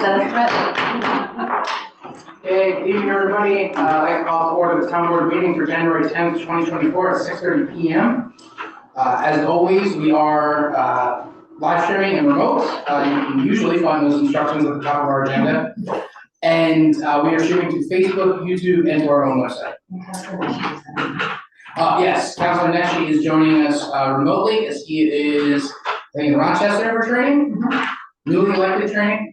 Hey, good evening, everybody. I'd like to call to order the town board meeting for January 10th, 2024 at 6:30 p.m. As always, we are live streaming and remote. You can usually find those instructions at the top of our agenda. And we are streaming to Facebook, YouTube, and to our own website. Yes, Councilor Neshi is joining us remotely as he is, I think, in Rochester for training, newly elected training.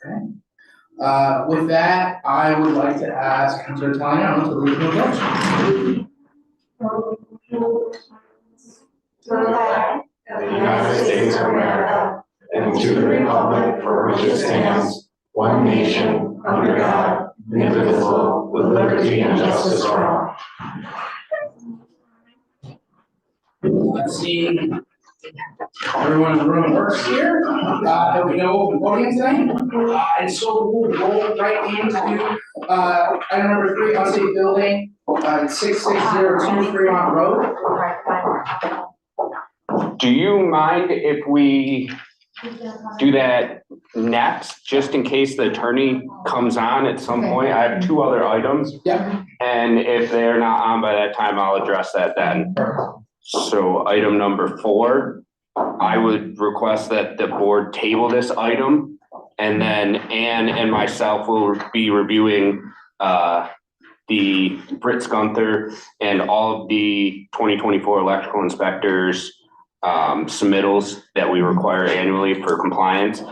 Okay. With that, I would like to ask Councilor Italiano to lead the pledge. To the flag of the United States of America and to the republic for which it stands, one nation, under God, indivisible, with liberty and justice for all. Let's see. Everyone in the room works here. There'll be no open voting tonight. And so we'll roll right into item number 3, on-state building, 6602 Fremont Road. Do you mind if we do that next, just in case the attorney comes on at some point? I have 2 other items. Yeah. And if they're not on by that time, I'll address that then. So item number 4, I would request that the board table this item, and then Ann and myself will be reviewing the Fritz Gunther and all of the 2024 electrical inspectors submittals that we require annually for compliance.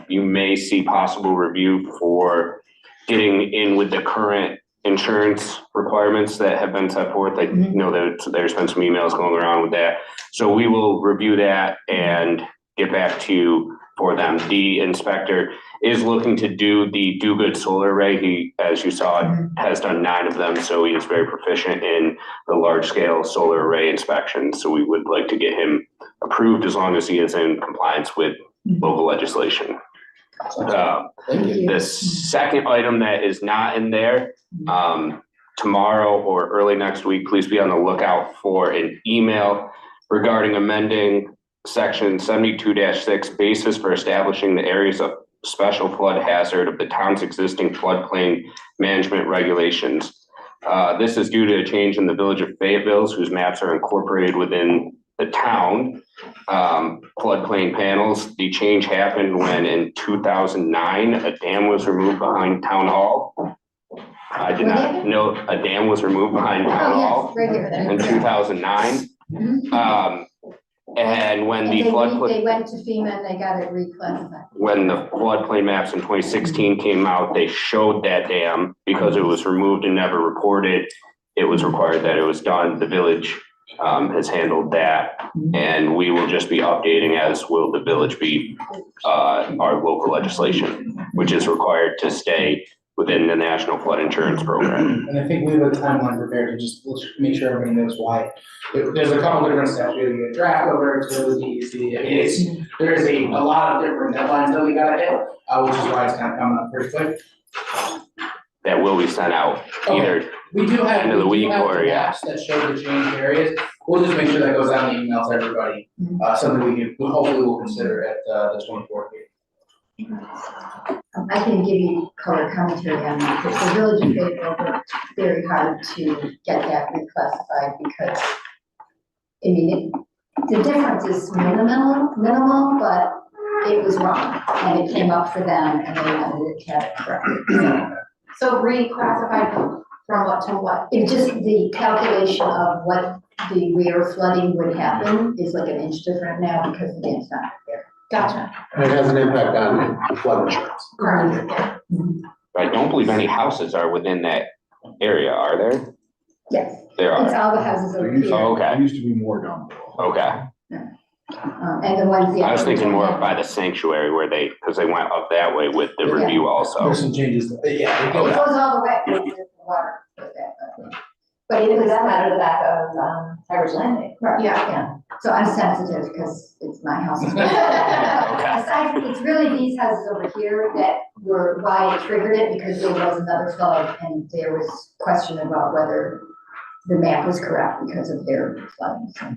You may see possible review for getting in with the current insurance requirements that have been set forth. I know that there's been some emails going around with that. So we will review that and get back to you for them. The inspector is looking to do the Do Good solar array. He, as you saw, has done 9 of them. So he is very proficient in the large scale solar array inspection. So we would like to get him approved as long as he is in compliance with local legislation. The second item that is not in there, tomorrow or early next week, please be on the lookout for an email regarding amending section 72-6 basis for establishing the areas of special flood hazard of the town's existing floodplain management regulations. This is due to a change in the village of Fayetteville, whose maps are incorporated within the town floodplain panels. The change happened when in 2009, a dam was removed behind town hall. I did not know a dam was removed behind town hall in 2009. And when the floodplain, they went to FEMA and they got it reclassified. When the floodplain maps in 2016 came out, they showed that dam because it was removed and never reported. It was required that it was done. The village has handled that, and we will just be updating, as will the village be, our local legislation, which is required to stay within the National Flood Insurance Program. And I think we have a timeline prepared to just let's make sure everybody knows why. There's a couple different steps. We have to get a draft over to the DEC. I mean, there's a lot of different deadlines that we gotta hit, which is why it's kind of coming up pretty quick. That will be sent out either we do have end of the week or maps that show the changed areas. We'll just make sure that goes out in the email to everybody. Something we hopefully will consider at the 24th meeting. I can give you color commentary on that. The village of Fayetteville worked very hard to get that reclassified because, I mean, the difference is minimal, but it was wrong and it came up for them and they wanted to have it corrected. So reclassified from what to what? It's just the calculation of what the rear flooding would happen is like an inch different now because the dam's not there. Gotcha. And it has an impact on flood insurance. Correct. I don't believe any houses are within that area, are there? Yes, There it's are. all the houses over here. Oh, okay. There used to be more down below. Okay. And the ones. I was thinking more by the sanctuary where because they went up that way with the review also. There's some changes. Yeah, It goes all the way, the water goes that way. But it was that out of the back of Tiger's Landing. right, Yeah. yeah. So I'm sensitive because it's my house. Okay. Aside, it's really these houses over here that were why it triggered it, because there was another flood and there was question about whether the map was correct because of their flooding. So.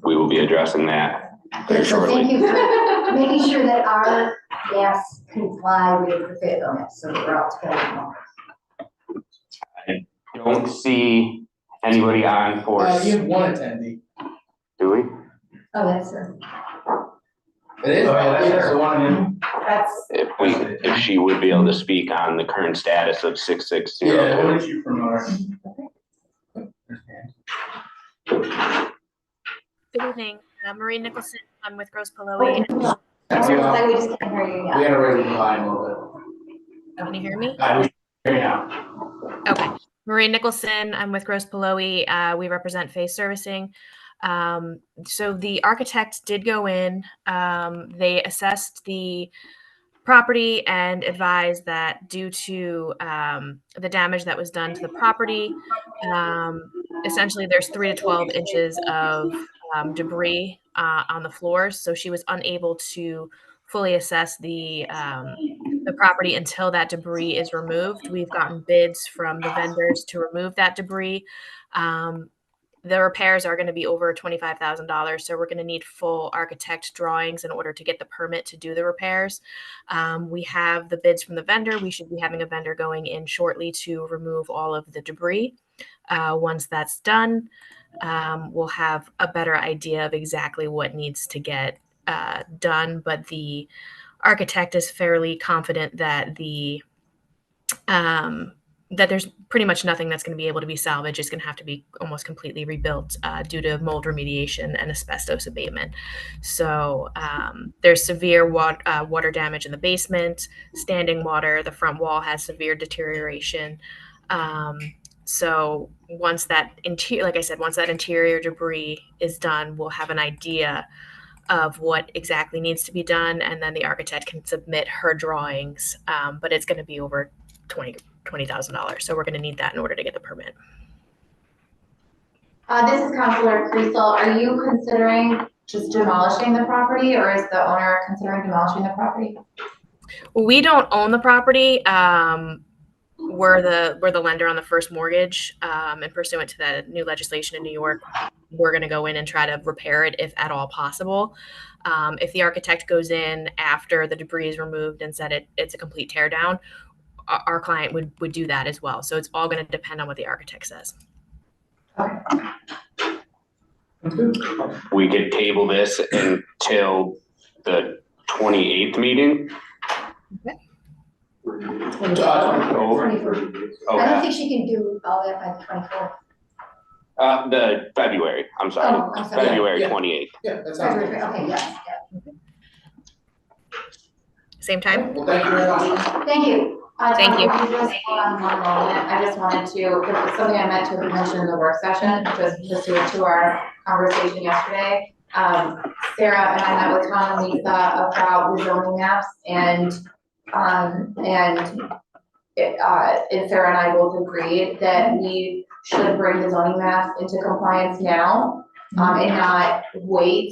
We will be addressing that very So thank shortly. you for making sure that our maps comply with the fit limits, so we're out to Don't see anybody on for, You have one attendee. do we? Oh, that's her. It is? Oh, yeah, that's Yeah, her. the one. That's, If she would be able to speak on the current status of 660. Yeah, why don't you promote her? Good evening, Marie Nicholson. I'm with Gross Palowie. we just can't hear you We yet. gotta raise the volume a little Can you hear me? bit. We hear you now. Okay. Marie Nicholson. I'm with Gross Palowie. We represent Face Servicing. So the architect did go in. They assessed the property and advised that due to the damage that was done to the property, essentially there's 3 to 12 inches of debris on the floors. So she was unable to fully assess the property until that debris is removed. We've gotten bids from the vendors to remove that debris. The repairs are going to be over $25,000, so we're going to need full architect drawings in order to get the permit to do the repairs. We have the bids from the vendor. We should be having a vendor going in shortly to remove all of the debris. Once that's done, we'll have a better idea of exactly what needs to get done, but the architect is fairly confident that that there's pretty much nothing that's going to be able to be salvaged. It's going to have to be almost completely rebuilt due to mold remediation and asbestos abatement. So there's severe water damage in the basement, standing water. The front wall has severe deterioration. So once that like I said, once that interior debris is done, we'll have an idea of what exactly needs to be done, and then the architect can submit her drawings. But it's going to be over $20,000. So we're going to need that in order to get the permit. This is Councilor Creasel. Are you considering just demolishing the property, or is the owner considering demolishing the property? We don't own the property. We're the lender on the first mortgage, and pursuant to the new legislation in New York, we're going to go in and try to repair it if at all possible. If the architect goes in after the debris is removed and said it's a complete tear down, our client would do that as well. So it's all going to depend on what the architect says. We could table this until the 28th meeting. I don't think she can do all that by the 24th. The February, I'm sorry. Oh, I'm sorry. February Yeah. 28th. Yeah, that sounds good. Okay, yes, Same time? Well, thank you very much. Thank you. Thank you. Can just hold on one moment? I just wanted to, because it's something I meant to mention in the work session, just to our conversation yesterday. Sarah and I met with Tom and Lisa about the zoning maps, and Sarah and I both agreed that we should bring the zoning maps into compliance now, and not wait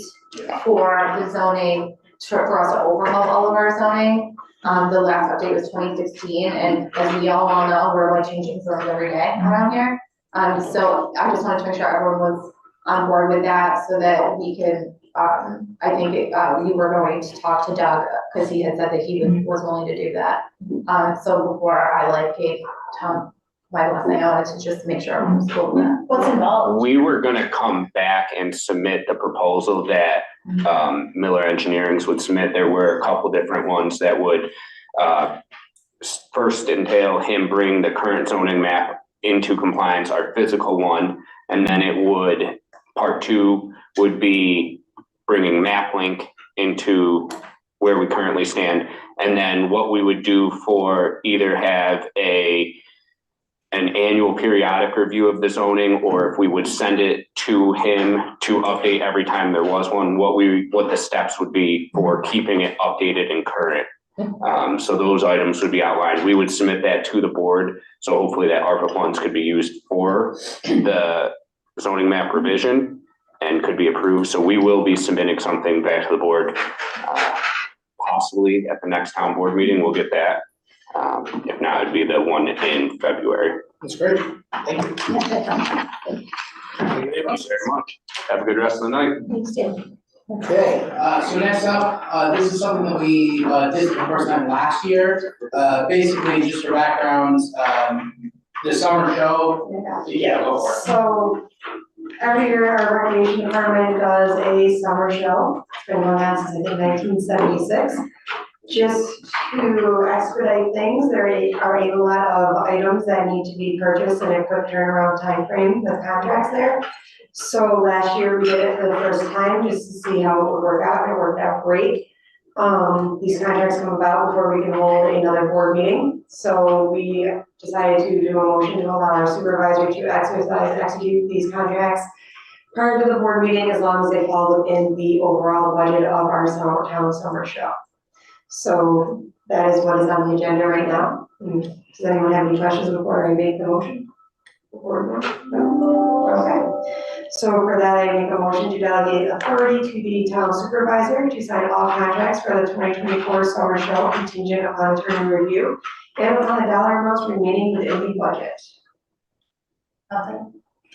for the zoning for us to overhaul all of our zoning. The last update was 2016, and as we all well know, we're like changing zones every day around here. So I just wanted to make sure everyone was on board with that, so that we can, I think we were going to talk to Doug, because he had said that he was willing to do that. So before I gave Tom my blessing, I wanted to just make sure everyone was cool with that. What's involved? We were gonna come back and submit the proposal that Miller Engineering's would submit. There were a couple different ones that would first entail him bring the current zoning map into compliance, our physical one, and then it would, part 2 would be bringing MapLink into where we currently stand. And then what we would do for either have an annual periodic review of the zoning, or if we would send it to him to update every time there was one, what the steps would be for keeping it updated and current. So those items would be outlined. We would submit that to the board. So hopefully that ARPA funds could be used for the zoning map revision and could be approved. So we will be submitting something back to the board, possibly at the next town board meeting. We'll get that. If not, it'd be the one in February. That's great. Thank you. Thank you very much. Have a good rest of the night. Thanks, Tim. Okay, so next up, this is something that we, did for the first time last year. Basically, just for background, the summer show, yeah, go for it. So every year our recreation department does a summer show. It's been going on since I think 1976. Just to expedite things, there are a lot of items that need to be purchased in a quick turnaround time frame with contracts there. So last year we did it for the first time just to see how it would work out, and it worked out great. These contracts come about before we can hold another board meeting. So we decided to do a motion to allow our supervisor to execute these contracts prior to the board meeting, as long as they fall within the overall budget of our town summer show. So that is what is on the agenda right now. Does anyone have any questions before I make the motion? Okay. So for that, I make a motion to delegate authority to the town supervisor to sign all contracts for the 2024 summer show contingent upon attorney review and upon the dollar amounts remaining within the budget.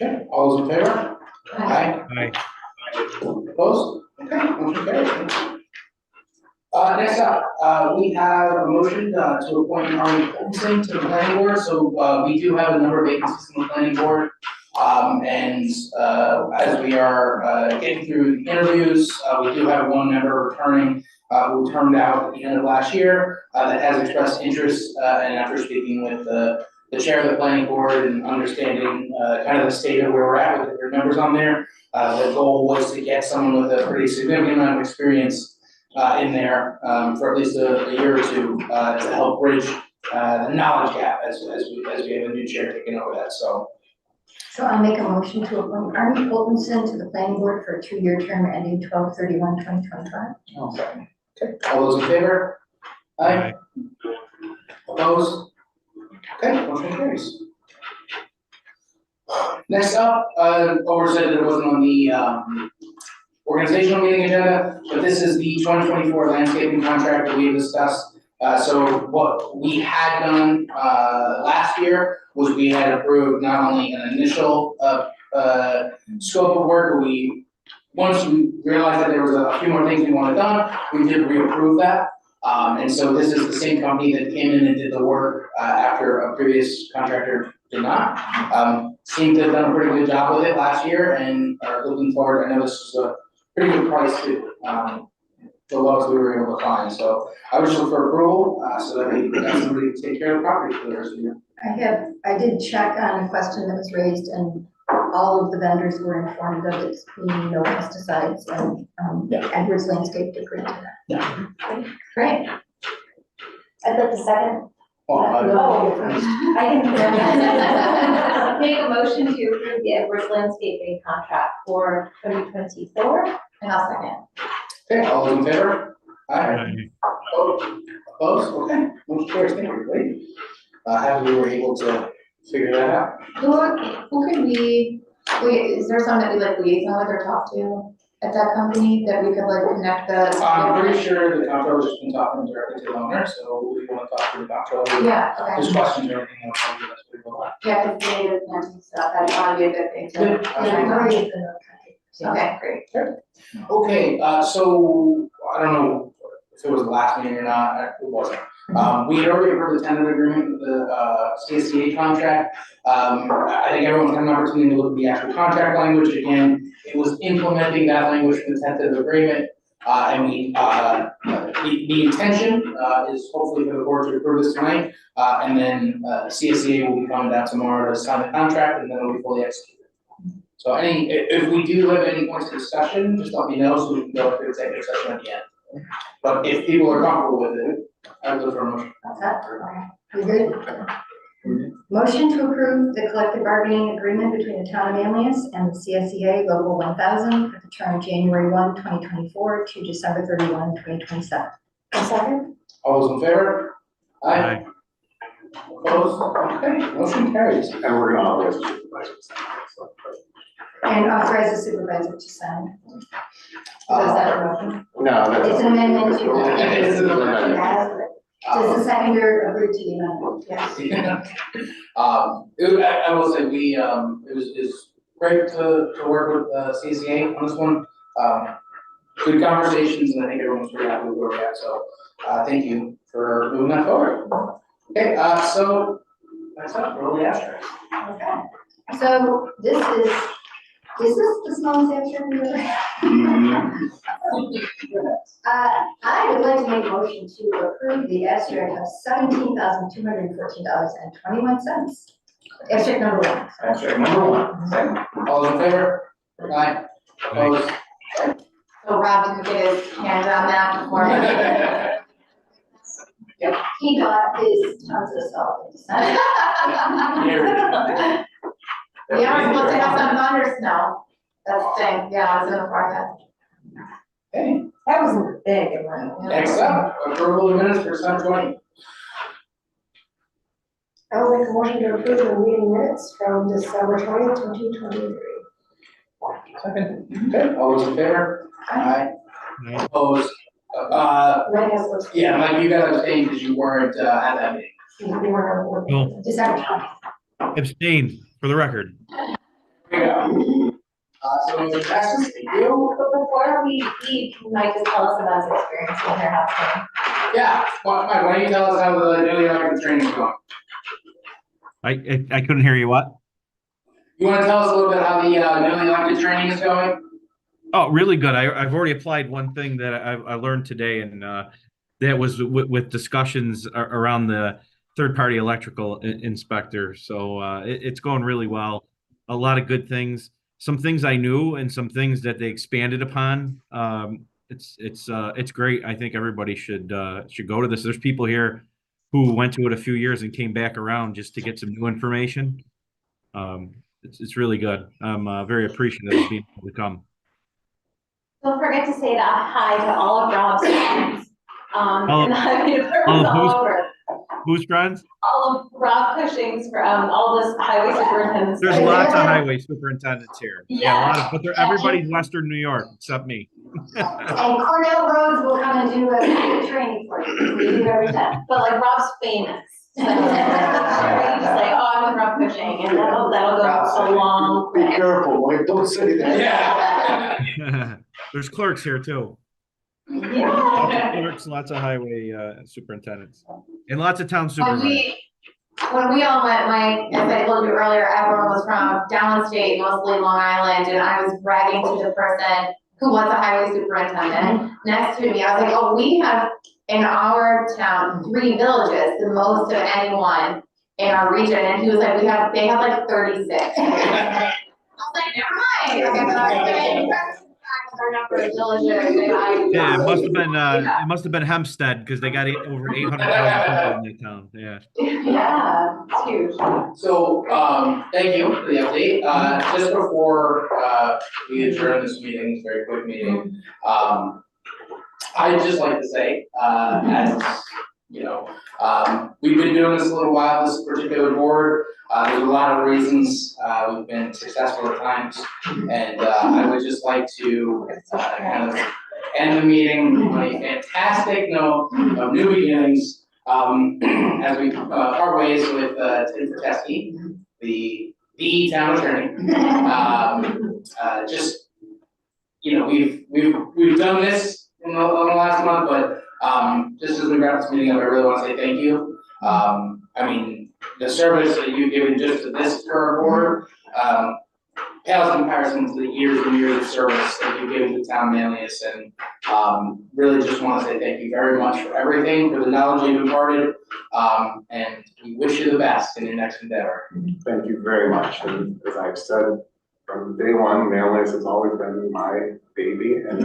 Okay, all those in favor? Aye. Opposed? Okay, motion carries. Next up, we have a motion, to appoint Arnie Olson to the planning board, so, we do have a number of vacancies in the planning board. As we are, getting through the interviews, we do have one member returning, who turned out at the end of last year, that has expressed interest, and after speaking with the chair of the planning board and understanding, kind of the state of where we're at with the members on there, the goal was to get someone with a pretty significant amount of experience in there for at least a year or two to help bridge the knowledge gap as we have a new chair taking over that, so. So I'll make a motion to appoint Arnie Olson to the planning board for a 2-year term ending 12/31/2025. Okay, all those in favor? Aye. Opposed? Okay, motion carries. Next up, oversight that it wasn't on the organizational meeting agenda, but this is the 2024 landscaping contract that we discussed. So what we had done last year was we had approved not only an initial scope of work, but once we realized that there was a few more things we wanted done, we did reapprove that. And so this is the same company that came in and did the work after a previous contractor did not. Seemed to have done a pretty good job with it last year and are looking forward. I know this is a pretty good price too, the lowest we were able to find. So I was just looking for approval, so that we got somebody to take care of the property for the rest of the year. I did check on a question that was raised, and all of the vendors were informed of its being no pesticides, and Edwards Landscape agreed to that. Yeah. Great. I'd like to second. Well, I can make a motion to approve the Edwards landscaping contract for 2024, and I'll second. okay, all those in favor? Aye. Opposed? Okay, motion carries. Thank you, great. Happy we were able to figure that out. Who can we, is there someone that we like liaison with or talk to at that company that we could like connect the? I'm pretty sure the comptroller's just been talking directly to the owner, so we want to talk to the comptroller. Yeah, okay. There's questions or anything else, I'll do that for you. Yeah, because they did planting stuff, that'd probably be a good thing to. Okay, great. Okay, so I don't know if it was the last meeting or not, it wasn't. We had already approved the tentative agreement with the CSCA contract. I think everyone's had an opportunity to look at the actual contract language. Again, it was implementing that language from the tentative agreement. And the intention is hopefully for the board to approve this tonight. And then CSCA will be coming down tomorrow to sign the contract, and then it'll be fully executed. So if we do have any points of discussion, just let me know so we can go through the executive session at the end. But if people are comfortable with it, I would look for a motion. You good? Motion to approve the collective bargaining agreement between the town of Manlius and the CSEA Local 1000 for the term January 1, 2024 to December 31, 2027. A second? All those in favor? Aye. Opposed? Okay, motion carries. And we're gonna authorize the supervisor to sign it. And authorize the supervisor to sign. Does that motion? No, that's. It's an amendment to. It is an amendment. Does the seconder agree to the amendment? Yes. I will say it's great to work with CCA on this one. good conversations, and I think everyone's pretty happy with where we're at, so, thank you for moving that forward. Okay, so, next up, early abstract. Okay. So this is this the smallest abstract? I would like to make a motion to approve the abstract of $17,214.21. Abstract number one. Abstract number one. Second. All those in favor? Aye. Opposed? So Rob didn't get his hands on that before. He got his tons of salt. We are supposed to have some thunder snow. That's the thing, yeah, it's in the forecast. Okay, That was big, right? next up, approval of minutes for 7/20. I will make a motion to approve the meeting minutes from December 20th, 2023. Second. Okay, all those in favor? Aye. Aye. Opposed? Right as those. Yeah, Mike, you got abstained because you weren't at that meeting. We were on board. Cool. December 20th. Abstained, for the record. Here we go. So Mr. Jackson, thank you. But before we leave, Mike just tell us about his experience with your house training. Yeah, Mike, why don't you tell us how the newly elected training is going? I couldn't hear you, what? You want to tell us a little bit how the newly elected training is going? Oh, really good. I've already applied one thing that I learned today, and that was with discussions around the third-party electrical inspector. So it's going really well. A lot of good things. Some things I knew, and some things that they expanded upon. It's great. I think everybody should go to this. There's people here who went to it a few years and came back around just to get some new information. It's really good. I'm very appreciative of being able to come. Don't forget to say that hi to all of Rob's friends. All And I mean, all over. Who's friends? All of Rob Cushing's from all this highway superintendents. There's lots of highway superintendents here. Yeah, a lot of, but Yeah. everybody's Western New York except me. And Cornell Roads will come and do a training for you. We do every time. But like Rob's famous. So, you just say, oh, I'm with Rob Cushing, and that'll go a long Be way. careful, Mike, don't say that. Yeah. There's clerks here too. Lots of Yeah. clerks, lots of highway superintendents, and lots of town When supervisors. when we all went, as I told you earlier, everyone was from downstate, mostly Long Island, and I was bragging to the person who was a highway superintendent next to me. I was like, oh, we have in our town 3 villages, the most of anyone in our region. And he was like, they have like 36. I was like, never mind. Our number of villages. Yeah, it must have been Hempstead because they got over 800,000 people in that town. Yeah. Yeah, it's huge. So, thank you for the update. Just before, we adjourn this meeting, this very quick meeting, I'd just like to say, as, you know, we've been doing this a little while, this particular board. There's a lot of reasons, we've been successful at times. And, I would just like to, kind of end the meeting on a fantastic note of new beginnings. As we, part ways with, Tim Fortesky, the town attorney. Just, you know, we've done this in the last month, but, just as we wrap this meeting up, I really want to say thank you. I mean, the service that you've given just to this current board, pales in comparison to the years and years of service that you've given to town Manlius, and, really just want to say thank you very much for everything, for the knowledge you've imparted, and we wish you the best in your next endeavor. Thank you very much, and as I've said from day one, Manlius has always been my baby, and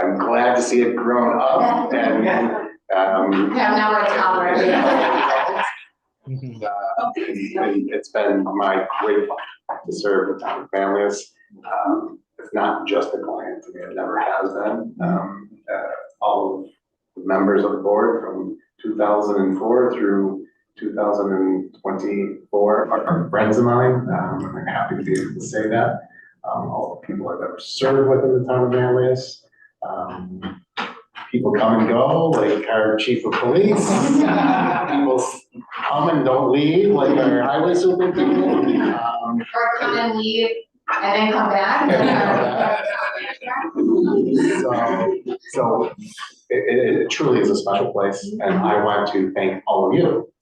I'm glad to see it grown up, and, Yeah, now we're a toddler. It's been my great fun to serve the town of Manlius. It's not just a client to me, it never has been. All of the members of the board from 2004 through 2024 are friends of mine. I'm happy to be able to say that. All the people I've ever served with in the town of Manlius. People come and go, like our chief of police. People come and don't leave, like our highway superintendent. Or come and leave and then come back. So it truly is a special place, and I want to thank all of you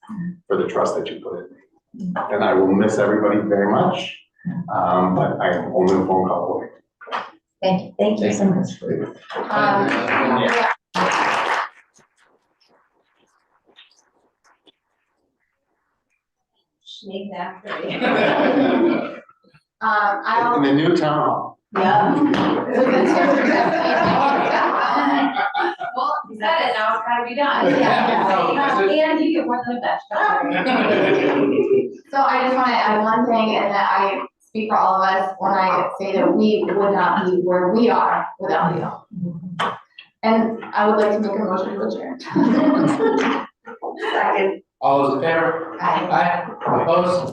for the trust that you put in me. And I will miss everybody very much, but I am only a phone call away. Thank you so much. Yeah. Exactly. I'll. In the new town hall. Yeah. Well, you said it, now it's gotta be done. Yeah. And you get more than a best. So I just wanna add one thing, and that I speak for all of us when I say that we would not be where we are without you. And I would like to make a motion to adjourn. Second. All those in favor? Aye. Aye. Opposed?